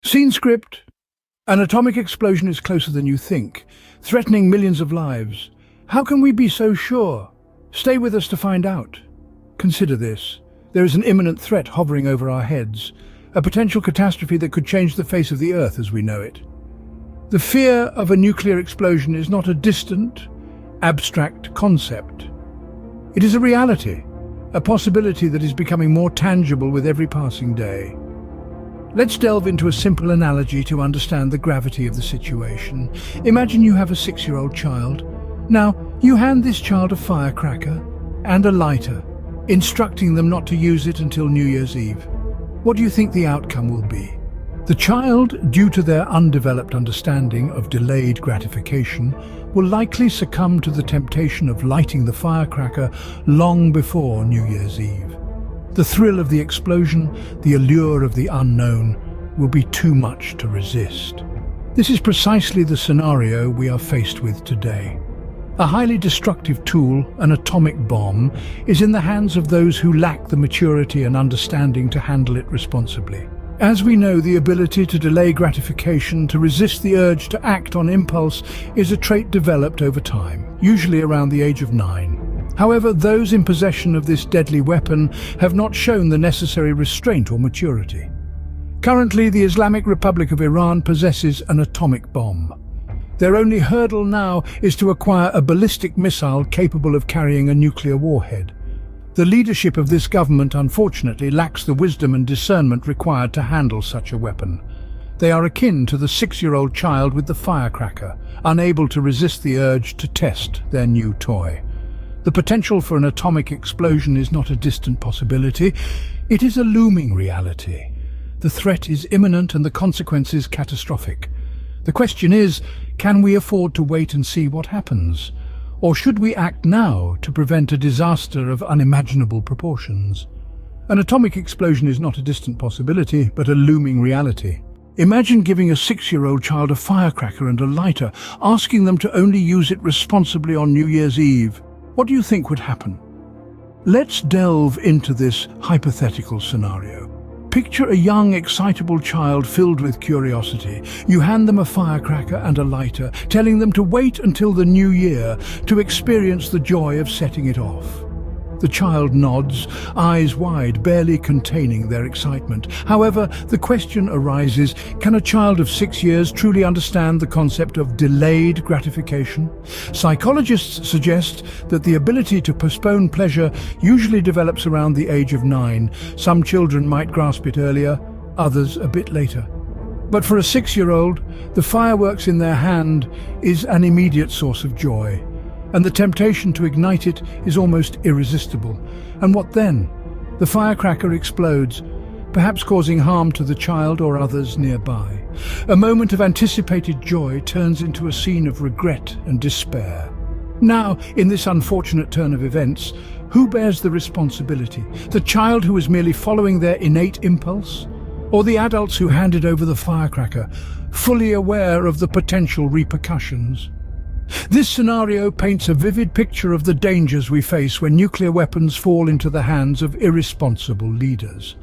Scene script. An atomic explosion is closer than you think, threatening millions of lives. How can we be so sure? Stay with us to find out. Consider this. There is an imminent threat hovering over our heads, a potential catastrophe that could change the face of the Earth as we know it. The fear of a nuclear explosion is not a distant, abstract concept. It is a reality, a possibility that is becoming more tangible with every passing day. Let's delve into a simple analogy to understand the gravity of the situation. Imagine you have a 6-year-old child. Now, you hand this child a firecracker and a lighter, instructing them not to use it until New Year's Eve. What do you think the outcome will be? The child, due to their undeveloped understanding of delayed gratification, will likely succumb to the temptation of lighting the firecracker long before New Year's Eve. The thrill of the explosion, the allure of the unknown, will be too much to resist. This is precisely the scenario we are faced with today. A highly destructive tool, an atomic bomb, is in the hands of those who lack the maturity and understanding to handle it responsibly. As we know, the ability to delay gratification, to resist the urge to act on impulse, is a trait developed over time, usually around the age of 9. However, those in possession of this deadly weapon have not shown the necessary restraint or maturity. Currently, the Islamic Republic of Iran possesses an atomic bomb. Their only hurdle now is to acquire a ballistic missile capable of carrying a nuclear warhead. The leadership of this government, unfortunately, lacks the wisdom and discernment required to handle such a weapon. They are akin to the 6-year-old child with the firecracker, unable to resist the urge to test their new toy. The potential for an atomic explosion is not a distant possibility, it is a looming reality. The threat is imminent and the consequences catastrophic. The question is, can we afford to wait and see what happens? Or should we act now to prevent a disaster of unimaginable proportions? An atomic explosion is not a distant possibility, but a looming reality. Imagine giving a 6-year-old child a firecracker and a lighter, asking them to only use it responsibly on New Year's Eve. What do you think would happen? Let's delve into this hypothetical scenario. Picture a young, excitable child filled with curiosity. You hand them a firecracker and a lighter, telling them to wait until the new year to experience the joy of setting it off. The child nods, eyes wide, barely containing their excitement. However, the question arises, can a child of 6 years truly understand the concept of delayed gratification? Psychologists suggest that the ability to postpone pleasure usually develops around the age of 9. Some children might grasp it earlier, others a bit later. But for a 6-year-old, the fireworks in their hand is an immediate source of joy, and the temptation to ignite it is almost irresistible. And what then? The firecracker explodes, perhaps causing harm to the child or others nearby. A moment of anticipated joy turns into a scene of regret and despair. Now, in this unfortunate turn of events, who bears the responsibility? The child who is merely following their innate impulse? Or the adults who handed over the firecracker, fully aware of the potential repercussions? This scenario paints a vivid picture of the dangers we face when nuclear weapons fall into the hands of irresponsible leaders.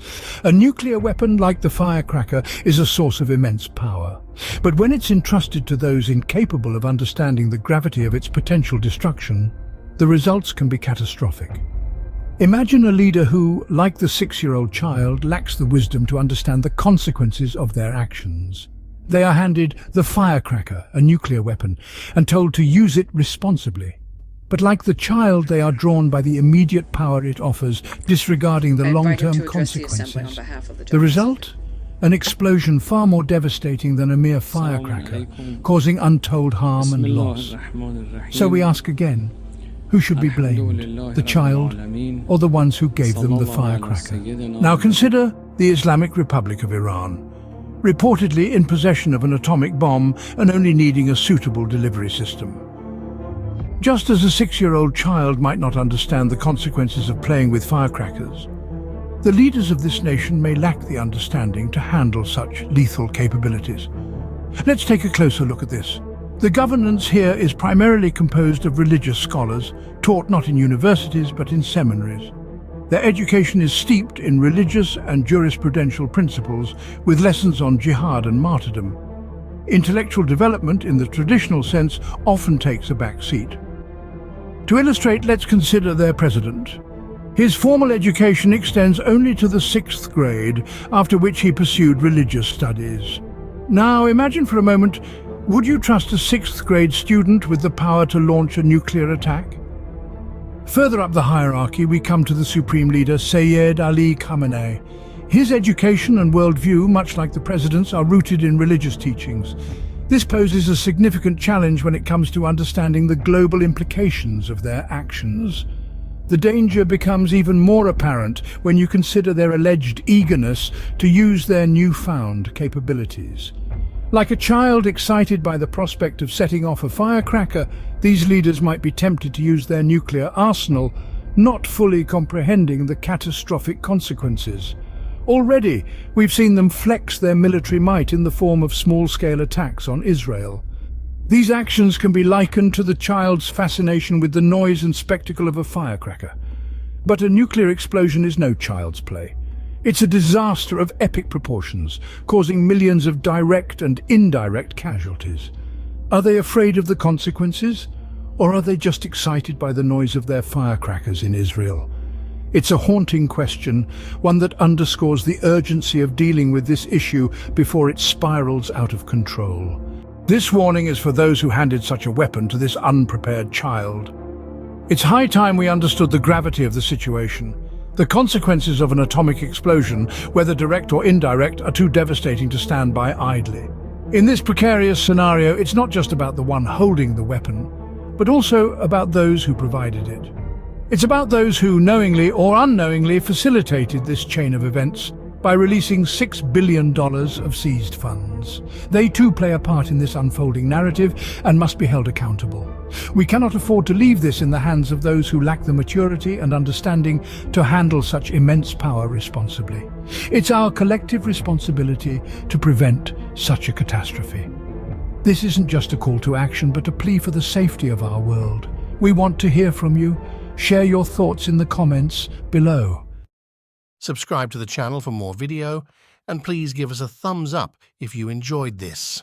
A nuclear weapon like the firecracker is a source of immense power. But when it's entrusted to those incapable of understanding the gravity of its potential destruction, the results can be catastrophic. Imagine a leader who, like the 6-year-old child, lacks the wisdom to understand the consequences of their actions. They are handed the firecracker, a nuclear weapon, and told to use it responsibly. But like the child, they are drawn by the immediate power it offers, disregarding the long-term consequences. The result? An explosion far more devastating than a mere firecracker, causing untold harm and loss. So we ask again, who should be blamed, the child or the ones who gave them the firecracker? Now consider the Islamic Republic of Iran, reportedly in possession of an atomic bomb and only needing a suitable delivery system. Just as a 6-year-old child might not understand the consequences of playing with firecrackers, the leaders of this nation may lack the understanding to handle such lethal capabilities. Let's take a closer look at this. The governance here is primarily composed of religious scholars, taught not in universities but in seminaries. Their education is steeped in religious and jurisprudential principles with lessons on jihad and martyrdom. Intellectual development, in the traditional sense, often takes a back seat. To illustrate, let's consider their president. His formal education extends only to the 6th grade, after which he pursued religious studies. Now, imagine for a moment, would you trust a 6th grade student with the power to launch a nuclear attack? Further up the hierarchy, we come to the supreme leader, Sayyid Ali Khamenei. His education and worldview, much like the president's, are rooted in religious teachings. This poses a significant challenge when it comes to understanding the global implications of their actions. The danger becomes even more apparent when you consider their alleged eagerness to use their newfound capabilities. Like a child excited by the prospect of setting off a firecracker, these leaders might be tempted to use their nuclear arsenal, not fully comprehending the catastrophic consequences. Already, we've seen them flex their military might in the form of small-scale attacks on Israel. These actions can be likened to the child's fascination with the noise and spectacle of a firecracker. But a nuclear explosion is no child's play. It's a disaster of epic proportions, causing millions of direct and indirect casualties. Are they afraid of the consequences? Or are they just excited by the noise of their firecrackers in Israel? It's a haunting question, one that underscores the urgency of dealing with this issue before it spirals out of control. This warning is for those who handed such a weapon to this unprepared child. It's high time we understood the gravity of the situation. The consequences of an atomic explosion, whether direct or indirect, are too devastating to stand by idly. In this precarious scenario, it's not just about the one holding the weapon, but also about those who provided it. It's about those who, knowingly or unknowingly, facilitated this chain of events by releasing $6 billion of seized funds. They too play a part in this unfolding narrative and must be held accountable. We cannot afford to leave this in the hands of those who lack the maturity and understanding to handle such immense power responsibly. It's our collective responsibility to prevent such a catastrophe. This isn't just a call to action, but a plea for the safety of our world. We want to hear from you. Share your thoughts in the comments below. Subscribe to the channel for more video, and please give us a thumbs up if you enjoyed this.